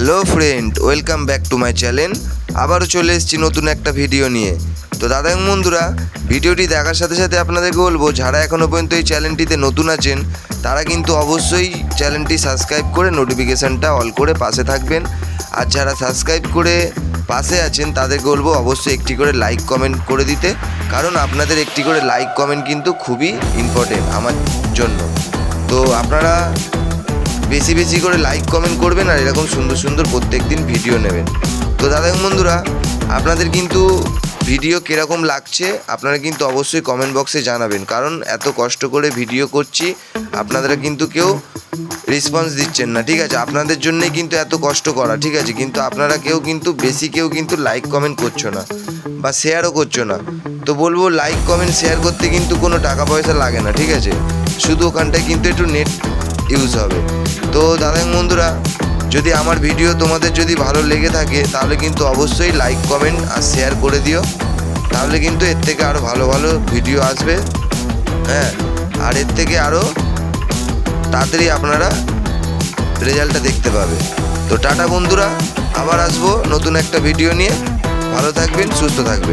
Hello friend, welcome back to my channel. আবারও চলে এসেছি নতুন একটা ভিডিও নিয়ে। তো দাদা এবং বন্ধুরা, ভিডিওটি দেখার সাথে সাথে আপনাদেরকে বলবো, যারা এখনও পর্যন্ত এই চ্যানেলটিতে নতুন আছেন তারা কিন্তু অবশ্যই চ্যানেলটি সাবস্ক্রাইব করে নোটিফিকেশানটা অল করে পাশে থাকবেন। আর যারা সাবস্ক্রাইব করে পাশে আছেন তাদেরকে বলবো অবশ্যই একটি করে লাইক কমেন্ট করে দিতে, কারণ আপনাদের একটি করে লাইক কমেন্ট কিন্তু খুবই ইম্পর্টেন্ট আমার জন্য। তো আপনারা বেশি বেশি করে লাইক কমেন্ট করবেন আর এরকম সুন্দর সুন্দর প্রত্যেক দিন ভিডিও নেবেন। তো দাদা এবং বন্ধুরা, আপনাদের কিন্তু ভিডিও কীরকম লাগছে আপনারা কিন্তু অবশ্যই কমেন্ট বক্সে জানাবেন, কারণ এত কষ্ট করে ভিডিও করছি আপনারা কিন্তু কেউ রেসপন্স দিচ্ছেন না। ঠিক আছে, আপনাদের জন্যই কিন্তু এত কষ্ট করা। ঠিক আছে, কিন্তু আপনারা কেউ কিন্তু লাইক কমেন্ট করছো না বা শেয়ারও করছো না। তো বলবো, লাইক কমেন্ট শেয়ার করতে কিন্তু কোনো টাকা পয়সা লাগে না। ঠিক আছে, শুধু ওখানটায় কিন্তু একটু নেট ইউজ হবে। তো দাদা এবং বন্ধুরা, যদি আমার ভিডিও তোমাদের যদি ভালো লেগে থাকে তাহলে কিন্তু অবশ্যই লাইক কমেন্ট আর শেয়ার করে দিও, তাহলে কিন্তু এর থেকে আরও ভালো ভালো ভিডিও আসবে। হ্যাঁ, আর এর থেকে আরও তাড়াতাড়ি আপনারা রেজাল্টটা দেখতে পাবে। তো টাটা বন্ধুরা, আবার আসবো নতুন একটা ভিডিও নিয়ে। ভালো থাকবেন, সুস্থ থাকবেন।